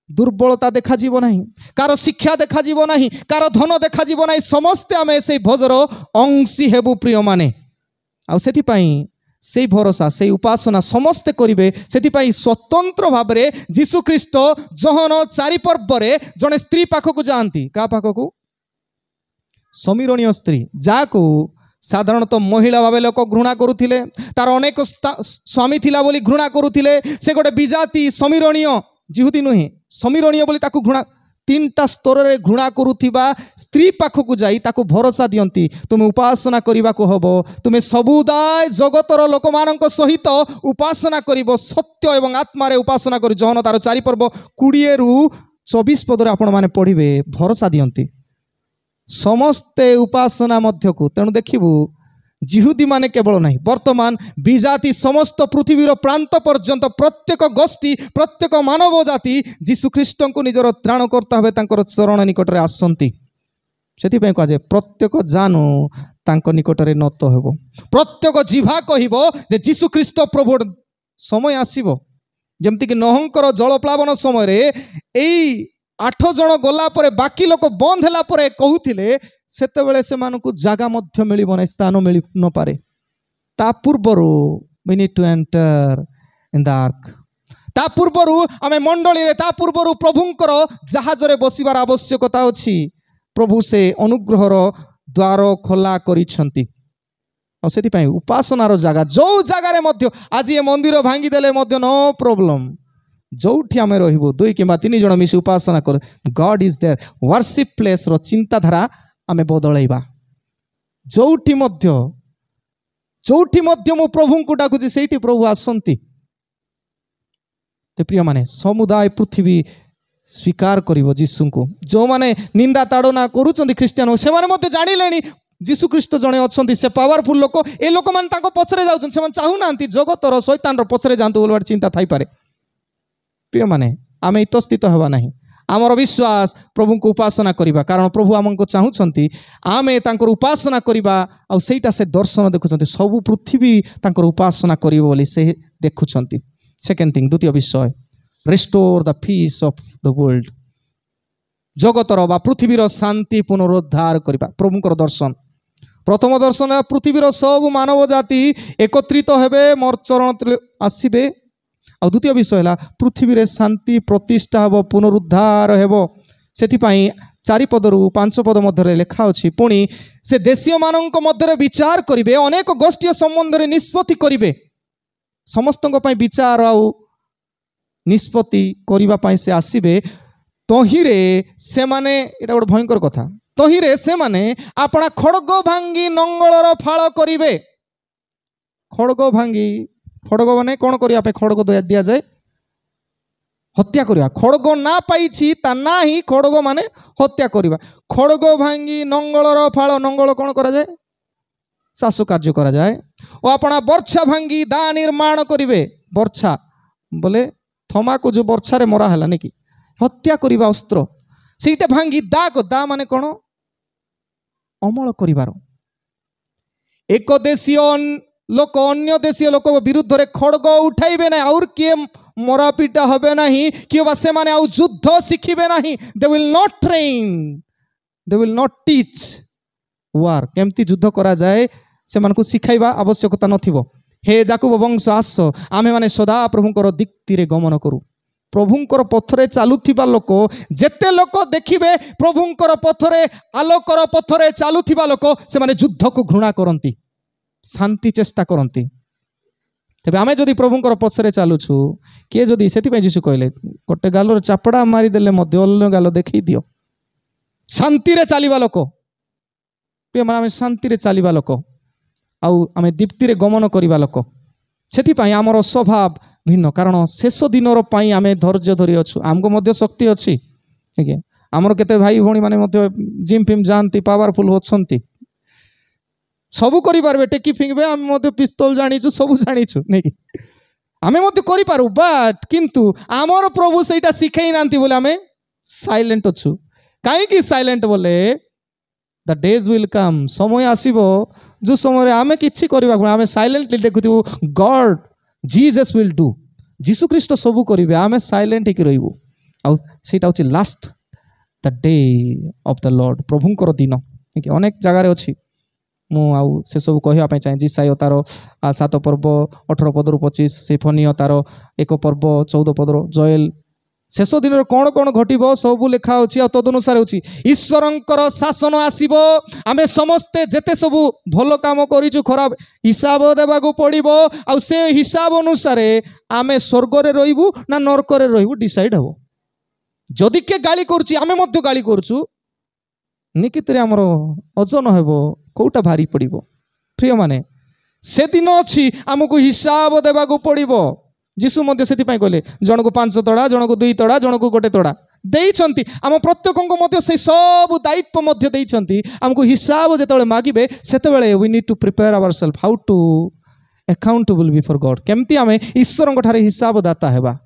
दुर्बलता देखा जीव नहीं कार शिक्षा देखा जीव नहीं कार धन देखा जीव नहीं समस्ते आम से भोजर अंशी हेबु प्रिय माने से भरोसा से उपासना समस्ते करेंगे से स्वतंत्र भाव में जीशु ख्रीष्ट जहन 4 पर्व जड़े स्त्री पाखक जाती क्या पाखक समीरणीय स्त्री जाकू साधारणतः महिला भाव लोक घृणा करुले तार अनेक स्वामी थिला बोली घृणा करुले से गोटे विजाति समीरणीय जिहुदी नुहे समीरणीय बोली ताकू घृणा 3टा स्तर रे घृणा करुथिबा स्त्री पाखक जाई ताकू भरोसा दियंती तुम उपासना करने को हबो तुम्हें सबुदाय जगतर लोक मानक सहित उपासना करिवो सत्य एवं आत्मारे उपासना करी जहन तार 4 पर्व 20 रु 24 पद रे आपण माने पढ़िबे भरोसा दियंती समस्ते उपासना मध्य को तेणु देखिबू जिहुदी माने केवल नहीं वर्तमान विजाति समस्त पृथ्वीर प्रांत पर्यंत प्रत्येक गोष्ठी प्रत्येक मानव जाति जीशु ख्रीष्ट को निजर त्राणकर्ता भावे तांकर चरण निकट रे आसंती सेति पय कह जे प्रत्येक जानू तांको निकट रे नत हेबो प्रत्येक जीवा कहिबो जे जीशु ख्रीष्ट प्रभु समय आसीबो जेमति कि नोहंकर जलप्लावन समय रे एई 8 जन गला परे बाकी लोक बंद होला परे कहूथिले सेते बेले से मानकु जागा मध्य मिलिबो नै स्थान मिलि न पारे ता पूर्वरु we need to enter in the ark ता पूर्वरु आमे मंडली रे ता पूर्वरु प्रभुंकर जहाज रे बसिबार आवश्यकता अछि प्रभु से अनुग्रहर द्वार खोला करिसंती और सेति पय उपासनार जागा जो जागा रे मध्य आज ये मंदिर भांगी देले मध्य नो प्रॉब्लम जोठी आमे रहिबो 2 किंबा 3 जण मिसी उपासना कर God is there worship place रो चिंताधारा आमे बदलैबा जोठी मध्य मो प्रभु को डाकुची सेठी प्रभु आसंती ते प्रिय माने समुदाय पृथ्वी स्वीकार करिवो जीसु को जो माने निंदा ताड़ना करूचंदी क्रिश्चियन से माने मते जानि लेनी जीशु ख्रीष्ट जणे अछंती से पावरफुल लोक ए लोक मान ताको पछरे जाउछन से मान चाहू नांती जगतर शैतान रो पछरे जांतु बोलवार चिंता थाई पारे प्रिय माने आमे इतस्थित हवा नहीं आमर विश्वास प्रभु को उपासना करिबा कारण प्रभु आमको चाहूछंती आमे तांकर उपासना करिबा आ सेटा से दर्शन देखुछंती सब पृथ्वी तांकर उपासना करिवो बोली से देखुछंती सेकेंड थिंग द्वितीय विषय restore the peace of the world जगतर बा पृथ्वीर शांति पुनरुद्धार करिबा प्रभुकर दर्शन प्रथम दर्शन पृथ्वीर सब मानव जाति एकत्रित हेबे मोर चरण आसीबे और द्वितीय विषय है पृथ्वी रे शांति प्रतिष्ठा हे पुनरुद्धार हेबो सेथिपाई 4 पदरु 5 पद मध्य लेखा अछि पुणी से देशीय मानक मध्य विचार करिवे अनेक गोष्ठी संबंध रे निष्पत्ति करिवे समस्तक पई विचार आ निष्पत्ति करिबा पई से आसीबे तहिरे से माने एटा गोटे भयंकर कथा तहिरे से माने आपना खड़ग भांगी नंगलर फाळ करिवे खड़ग भांगी खड़ग माने कौन करिया पे खड़ग दिया जाए हत्या करिया खड़ग ना पाइछि ता ना ही खड़ग माने हत्या करिवा खड़ग भांगी नंगलर फाळ नंगल कौन करा जाए चाष कार्य करा जाए और अपना बर्छा भांगी दा निर्माण करिवे बर्छा बोले थमा को जो बर्छा रे मरा हला नेकी हत्या करिवा अस्त्र सेटा भांगी दा को दा माने कौन अमल करिवार एक देशीय लोक अन्य देशीय लोक विरुद्ध रे खड़ग उठाइबे ना और किए मरापिटा हबे नाही कि बा से माने आउ युद्ध शिखिबे नाही they will not train they will not teach war केमती युद्ध करा जाए से मानकु सिखाइबा आवश्यकता नथिबो हे जाकुब वंश आस आमे माने सदा प्रभुकर दिक्ति रे गमन करू प्रभुंकर पथरे चालुथिबा लोक जेते लोक देखिबे प्रभुंकर पथरे आलोकर पथरे चालुथिबा लोक से माने युद्ध को घृणा करती शांति चेष्टा करती तेबे आमे जदि प्रभुंकर पछरे चालुछु किए जदि सेति जीशु कहले गोटे गालर चापड़ा मारिदेले मध्य अन्य गाल देखई दियो शांति रे चलिबा लोक प्रिय माने आमे शांति रे चलिबा लोक आउ आमे दीप्ति रे गमन करिबा लोक सेति पई हमर स्वभाव भिन्न कारण शेष दिनर पई आमे धैर्य धरि अछु आमको मध्य शक्ति अछि ठीक है हमर केते भाई भौणी माने मध्य जिम फिम जानती पावरफुल होछंती सबू करें टेकी फिंगबे आम पिस्तल जानीचु सबू जानीचु नहीं आमे मध्य करिपारू बट किंतु आमर प्रभु सेटा शिखई नांती बोले आमे साइलेंट अछु काहे साइलेंट बोले द डेज विल कम समय आसीबो जो समय आमे किछि करबा आमे साइलेंटली देखुथिबो गॉड जीसस विल डू जीसु ख्रीष्ट सबू करिवे आमे साइलेंट हेकि रहिबो आ सेटा होछि last the day of the Lord प्रभुंकर दिन अनेक जगार अछि मु आउ से सब कहवाई चाहे जिसाई तार 7 पर्व 18 पदर 25 सिफोनी तार 1 पर्व 14 पदर जोएल शेष दिन कौन कौन घटो सब लेखा अच्छी तदनुसार होची ईश्वरंकर शासन आसीबो आमे समस्ते जेते सब भल काम करिछु खराब हिसाब देबाकू पड़िबो आ से हिसाब अनुसार आमे स्वर्ग रे रहिबू ना नरक रे रहिबू डिसाइड हबो जदि के गाली करूची आमे मध्य गाली करूछु निकित रे हमर ओजन हेबो कोटा भारी पड़िबो प्रिय माने से दिन अच्छी आमको हिसाब देबाकू पड़िबो जीशु मध्य से कहले जन को 5 तड़ा जन को 2 तड़ा जन को 1 तड़ा देइछंती आम प्रत्येक मध्य से सब दायित्व मध्य देइछंती आमको हिसाब जेतेबेले मागिबे सेतेबेले we need to prepare ourselves how to accountable before God केमती आमे ईश्वरंक ठारे हिसाब दाता हेबा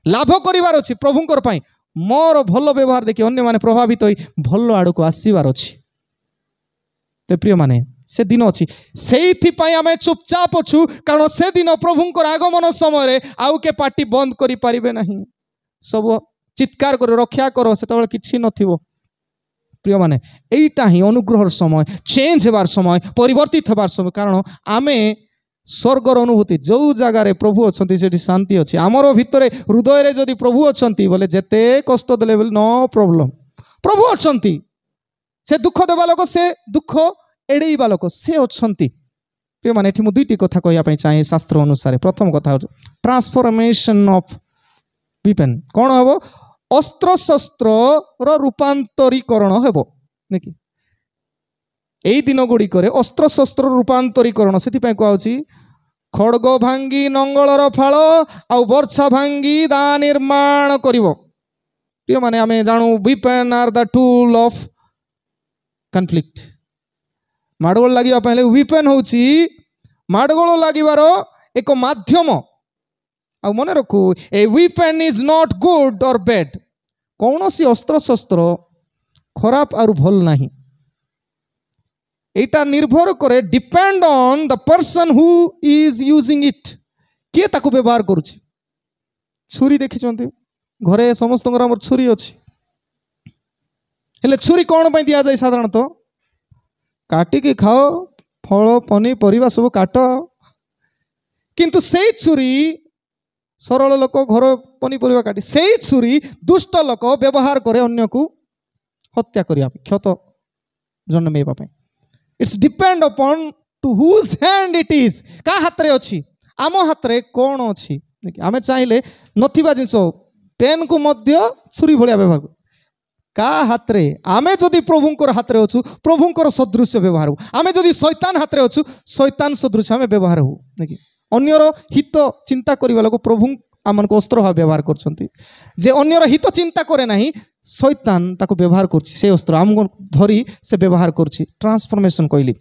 लाभ करिवार अछि प्रभुंकर पई मोर भल व्यवहार देखि अन्य माने प्रभावित होई भल आड़ को आसीबार अछि ते प्रिय माने से दिन अच्छी से आम चुपचाप अच्छु कारण से दिन प्रभुंकर आगमन समय आउ के पार्टी बंद करि पारिबे नहीं सब चित्कार कर रक्षा कर से किछि नथिबो प्रिय माने एइटा ही अनुग्रहर समय चेंज हेबार समय परिवर्तित हेबार समय कारण आमे स्वर्गर अनुभूति जो जगार प्रभु अच्छा से शांति अच्छी आमर भितर हृदय रे जदि प्रभु अच्छा बोले जेते कष्ट देले बोले नो प्रॉब्लम प्रभु अच्छा से दुख देवा लोक से दुख एड़ेबा लोक से अच्छी प्रिय माने एठी मु दुईटी कथा कहया चाहे शास्त्र अनुसार प्रथम कथा ट्रांसफॉर्मेशन ऑफ विपेन कौन हम अस्त्र शस्त्र रूपांतरीकरण हेबो देखि एई दिन गुड़िक अस्त्र शस्त्र रूपांतरीकरण से कहुची खड़ग भांगी नंगलर फाल आउ वर्षा भांगी दा निर्माण करिवो प्रिय माने आमे जानू weapon are the tool of conflict माड़गोल लगे विपेन हूँ माड़गोल लगिवार एक माध्यम आ मन रखु ए विपेन इज नॉट गुड और बैड कौन सी अस्त्र शस्त्र खराब आर भल नहीं एटा निर्भर करे depend on the person who is using it किए ताकू व्यवहार करुछि छुरी देखिछन्ते घरे समस्त छुरी अच्छी हेले छुरी कौन पे दि जाए साधारणतः काटिकी खाओ फल पनीपरिया सब काट किंतु से छुरी सरल लोक घर पनीपरिया काटी से छुरी दुष्ट लोक व्यवहार करे अन्य को हत्या करिया क्षत जन्मेबा पे it's depend upon to whose hand it is का हाथ रे अछि आम हाथ रे कौन अछि आमे चाहिले नथिबा जिंस पेन को मध्य छुरी भलिया व्यवहार का हाथ रे आमे जदि प्रभुंकर हाथ रे अछु प्रभुंकर सदृश व्यवहार हो आमे जदि शैतान हाथ रे अछु शैतान सदृश आमे व्यवहार हो देखि अन्यर हित चिंता करिवा लोक प्रभु आमन को अस्त्र भाव व्यवहार करछंती जे अन्यर हित चिंता करे नाही शैतान ताको व्यवहार करछि से अस्त्र आमको धरी से व्यवहार करछि ट्रांसफॉर्मेशन कहली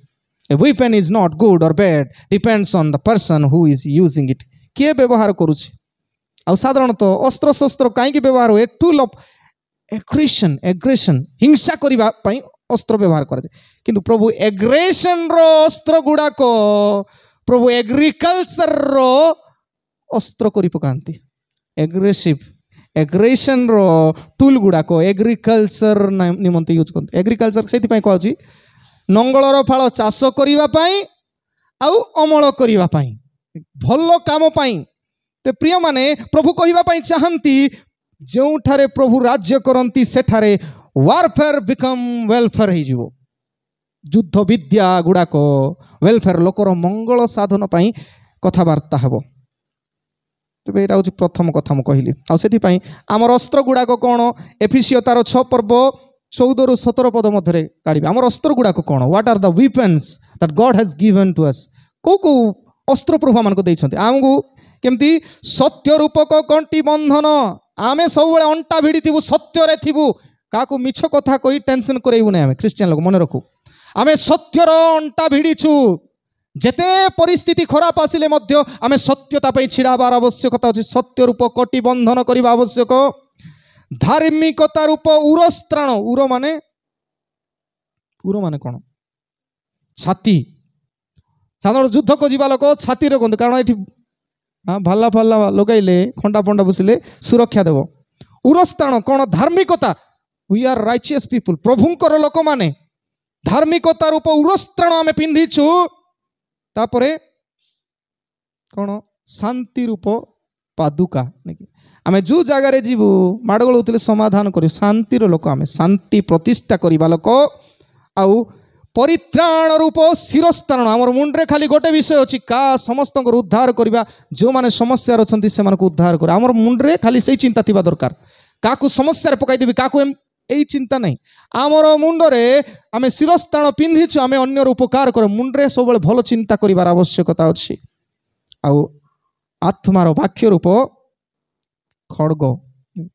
a weapon is not good और bad depends on the person who is using it के व्यवहार करुछि आ साधारणतः अस्त्र शस्त्र काहे व्यवहार होए टूल ऑफ एग्रेशन हिंसा करिबा पई अस्त्र व्यवहार करे किंतु प्रभु एग्रेशन रो अस्त्र गुड़ाक प्रभु एग्रीकल्चर रो अस्त्र करि पकांती एग्रेशन रो टूल गुड़ाक एग्रीकल्चर निमंते यूज करते एग्रीकल्चर से कहूँ नंगलर फाल चाष करने आउ अमल करने भल काम ते प्रिय माने प्रभु कहवा पाई चाहती जो ठारे प्रभु राज्य करती सेठारे वारफेयर बिकम वेलफेयर हो जिवो युद्ध विद्या गुड़ाक वेलफेयर लोकर मंगल साधन पाई कथबार्ता हेबो तेरे यहाँ हूँ प्रथम कथा मुझे कहली आपाई आमर अस्त्र गुड़ाक कौन एफिसियो तार 6 पर्व 14 ରୁ 17 पद मध्य काढ़ी आमर अस्त्र गुड़ाक कौन what are the weapons that God has given to us को अस्त्र प्रभु आमको देइछन्ति आमको केमती सत्य रूपक कंटी बंधन आमे सब अंटा भिड़ी थी सत्य रे थिबु काकू मिछ कथा कही टेंशन करेबु नै आमे क्रिश्चियन लोग मन रखू आमे सत्यर अंटा भिड़ीछु जेते परिस्थिति खराब आसिले मध्य आमे सत्यता पे छिड़ाबार आवश्यकता अछि सत्य रूप कटी बंधन करबा आवश्यक धार्मिकता रूप उरस्त्राण उर माने कौन छाती साधारण युद्ध को जीवा लोक छाती रे कारण ये भाला फाला लगाइले खंडा फंडा बसिले सुरक्षा देव उरस्त्राण कौन धार्मिकता वी आर राइचियस पीपुल प्रभुंकर लोक माने धार्मिकता रूप उरस्त्राण आमे पिंधिछु तापरे कौन शांति रूप पादुका आमे जो जगार जीवु माड़गोल होते समाधान कर शांतिर लोक आमे शांति प्रतिष्ठा करवा लोक आउ परित्राण रूप शिरस्त्राण आमर मुंडे खाली गोटे विषय अच्छी का समस्त उद्धार करवा जो मैंने समस्या अच्छा से उद्धार कर आमर मुंडे खाली से चिंता थी दरकार क्या समस्या पकईदेवी क्या यही चिंता नहीं आमर मुंडरे आमे शिरस्त्राण पिंधिछु आमे अन्यर उपकार कर मुंडरे सब भल चिंता करिवार आवश्यकता अच्छी आउ आत्मार वाक्य रूप खड़ग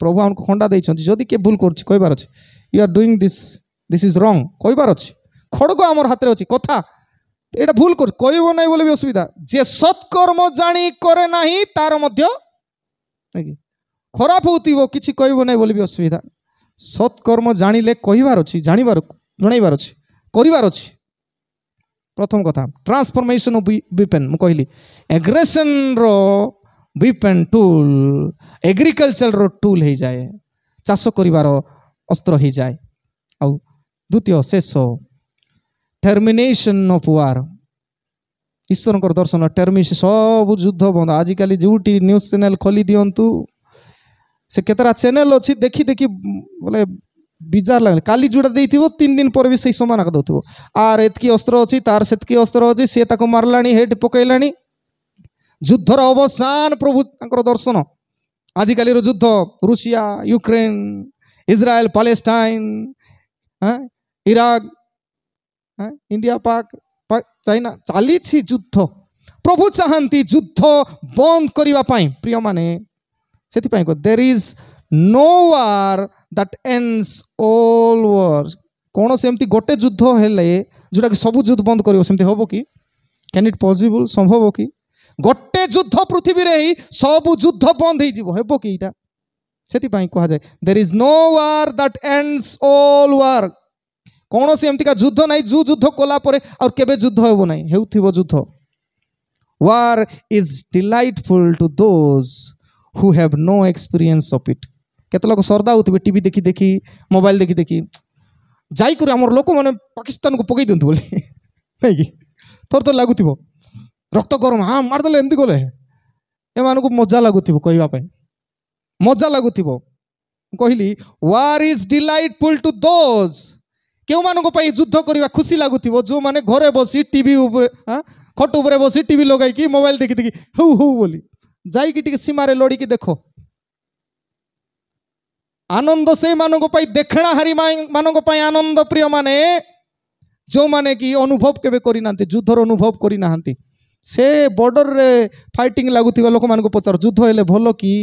प्रभु आमको खंडा देइछन्ति जदि के भूल करछि कहबार अछि you are doing this is wrong कहबार अछि खड़ग आमर हाथ रे अछि कथा एटा भूल कर कहबो नै बोले भी असुविधा जे सत्कर्म जानी करे नाही तार मध्य खराब होतिबो किछि कहबो नै बोले भी असुविधा सत्कर्म जानिले कहबार अछि जानिबार जणाइबार अछि करिबार अछि प्रथम कथा ट्रांसफॉर्मेशन ऑफ वेपन मु कहली एग्रेशन रो वेपन टूल एग्रीकल्चर रो टूल हो जाए चाष करिबार अस्त्र हो जाए आ द्वितीय शेष termination of war Ishwar Darshan termination सब युद्ध बंद आजिकल जोटी न्यूज चैनल खोली दिंतु से केतरा चैनल अच्छी देखी देखी बोले बिजार लगे काली जोड़ा देती 3 दिन पर भी सही समान दौथो आर एतकी अस्त्र अच्छी तार सेतकी अस्त्र अच्छी सी ताको मारलानी हेड पकईलानी युद्धर अवसान प्रभु दर्शन आजिकल युद्ध Russia Ukraine Israel Palestine Iraq India Pak China चली युद्ध प्रभु चाहती युद्ध बंद करने प्रिय माने there is no war that ends all war कौन सेमती गोटे युद्ध हेले जोटा कि सब युद्ध बंद करिवो सेमती होबो कि कैन इट पॉसिबल संभव हो कि गोटे युद्ध पृथ्वी रे ही सब युद्ध बंद हो जिवो हेबो कि इटा सेति पई कहा जाय there is no war that ends all war कौन सेमती का युद्ध नहीं जो युद्ध कला परे और केबे युद्ध हेबो नहीं हेउथिबो युद्ध war is delightful to those who have no experience of it केते लोग सरदा होते टीवी देखी देखी मोबाइल देखी देखी जाई कर हमर लोक माने पाकिस्तान को पकई दिंतु बोली नहीं कि थोर थोर लागुथिबो रक्त गरम हाँ मार देले एमती गले ए मानको मजा लागुथिबो कहबा पई मजा लागुथिबो कहली war is delightful to those केउ मानको पई युद्ध करबा खुशी लागुथिबो जो माने घरे बसी टीवी ऊपर खट ऊपर बसी टीवी लगाई कि मोबाइल देखी देखी हु हु बोली जाइए सीमारे लड़की देखो आनंद से मानक देखना हारी मानक आनंद प्रिय माने जो माने कि अनुभव केबे करि नांती युद्धर अनुभव करि नांती से बॉर्डर रे फाइटिंग लागुथिबा लोक मानक पचार युद्ध हेले भलो कि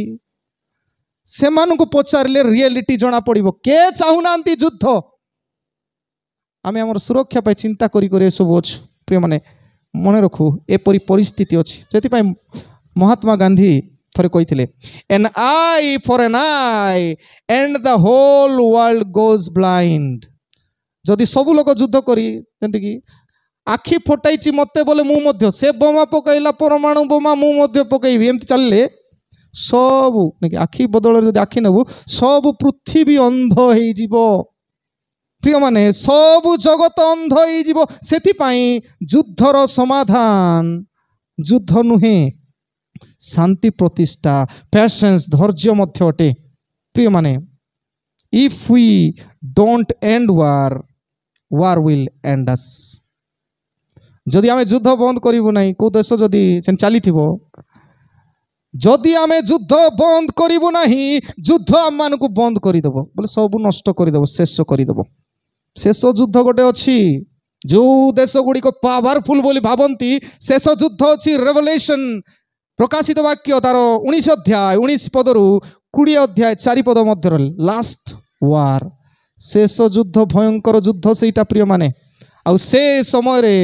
से मानक पचारले रियलिटी जना पड़िबो के चाहू नांती युद्ध आमे हमर सुरक्षा पाई चिंता करी करी सब अछि प्रिय माने मन रखू एपरी परिस्थिति अछि सेति पाई महात्मा गांधी थरे कही an eye for an eye and the whole world goes blind जदि सब लोग युद्ध करी कि आखि फटाई मते बोले मु से बोमा पकईला परमाणु बोमा मु पकईबी एमती चलले सब नहीं आखि बदल जब आखि नेबू सब पृथ्वी अंध हो प्रिय माने सब जगत अंध हो युद्धर समाधान युद्ध नुहे शांति प्रतिष्ठा पेशेंस धैर्य मध्य अटे प्रिय माने if we don't end war will end us जदि आमे युद्ध बंद करिवु नाही को देश जदि सेन चली थिबो जदि आमे युद्ध बंद करिवु नाही युद्ध आम मान को बंद करि देबो बोले सब नष्ट करि देबो शेष करि देबो शेष युद्ध गोटे अछि जो देश गुड़ी को पावरफुल बोली भावंती शेष युद्ध अछि रेवलेशन प्रकाशित वाक्य तार 19 अध्याय 19 पदरु 20 अध्याय 4 पद मध्य लास्ट वार शेष युद्ध भयंकर युद्ध सेटा प्रिय माने आ से समय रे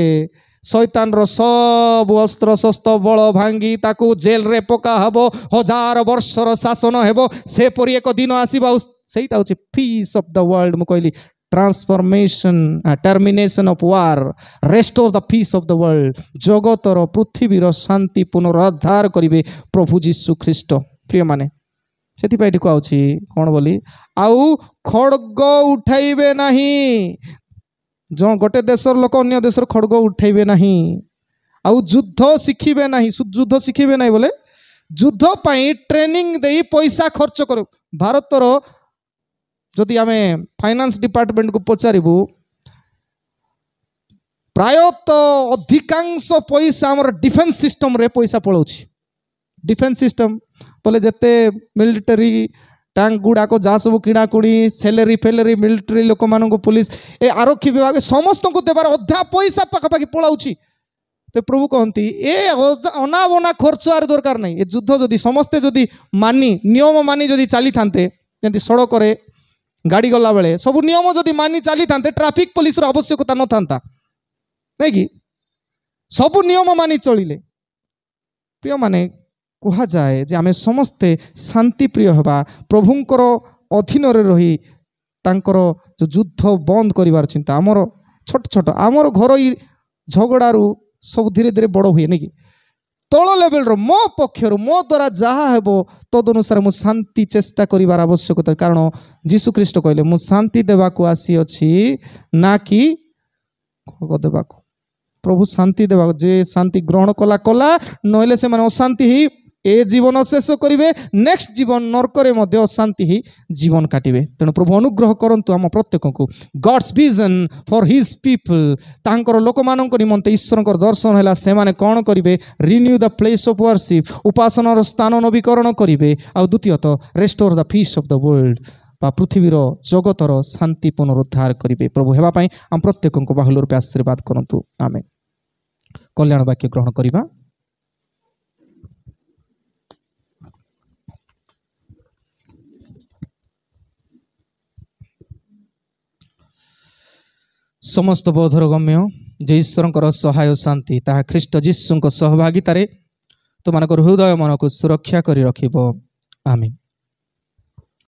शैतान रो सब अस्त्र शस्त्र बल भांगी ताकू जेल रे पका हबो 1000 वर्षर शासन हेबो से परि एक दिन आसीबा सेटा होछि पीस ऑफ द वर्ल्ड मु कहली transformation termination of war restore the peace of the world जगतर पृथ्वीर शांति पुनरुद्धार करिवे प्रभु यीशु ख्रीष्ट प्रिय माने सेति पाइटी को आउछि कोन बोली आउ खड्ग उठाइबे नाही जो गोटे देशर लोक अन्य देशर खड्ग उठाइबे नाही आउ युद्ध शिखिबे नाही युद्ध शिखिबे नाही बोले युद्ध पई ट्रेनिंग देई पैसा खर्च कर भारतर जदि आमे फाइनेंस डिपार्टमेंट को पचारिबू प्रायतः अधिकांश पैसा हमर डिफेंस सिस्टम रे पैसा पळौछि डिफेंस सिस्टम बोले जते मिलिटरी टैंक गुड़ा को जहाँ सब किणाकुणी सैलरी फेलेरी मिलिटरी लोक मान पुलिस ए आरक्षी विभाग समस्त को देवार अधा पैसा पाखापाखि पलाउछि तो प्रभु कहती ए अनाबना खर्च आर दरकार नहीं ए युद्ध जदि समस्ते जदि मानी नियम मानी जदि चली थांते जंती सड़क रे गाड़ी गला बेले सब नियम जदि मानी चली थांते ट्रैफिक पुलिस रो आवश्यकता न थांता नहीं कि सब नियम मानी चलिले प्रिय माने कहा जाए जे आमे समस्ते शांति प्रिय हवा प्रभुंकर अधीन रे रही तांकर जो युद्ध बंद करिवार चिंता आमर छोट छोट आमर घर ही झगड़ारू सब धीरे धीरे बड़ हुए नहीं कि तल लेवल रो मो पक्षर मो द्वारा जहाँ हेबो तद अनुसार मु शांति चेष्टा करिवार आवश्यकता कारण यीशु ख्रीष्ट कहले मु शांति देवाकू आसी अछि ना कि खड्ग देवाकू प्रभु शांति देवा जे शांति ग्रहण कला कला नहले से माने अशांति ही ए जीवन शेष करेंगे नेक्स्ट जीवन नरकरे मध्य अशांति ही जीवन काटिबे तेणु प्रभु अनुग्रह करंतु आम प्रत्येक को God's vision for his people तांकर लोक मानक निमंते ईश्वर दर्शन है से माने कौन करेंगे renew the place of worship उपासनार स्थान नवीकरण करेंगे आ द्वितीयतः restore the peace of the world बा पृथ्वीर जगतर शांति पुनरुद्धार करेंगे प्रभु हेबाई आम प्रत्येक को बाहुल रूपे आशीर्वाद करंतु आमेन कल्याण वाक्य ग्रहण करिबा समस्त बोधर गम्य जे ईश्वर सहाय शांति ताहा ख्रीष्ट जीशु सहभागितारे तुम हृदय मन को सुरक्षा करी रखिबो आमीन।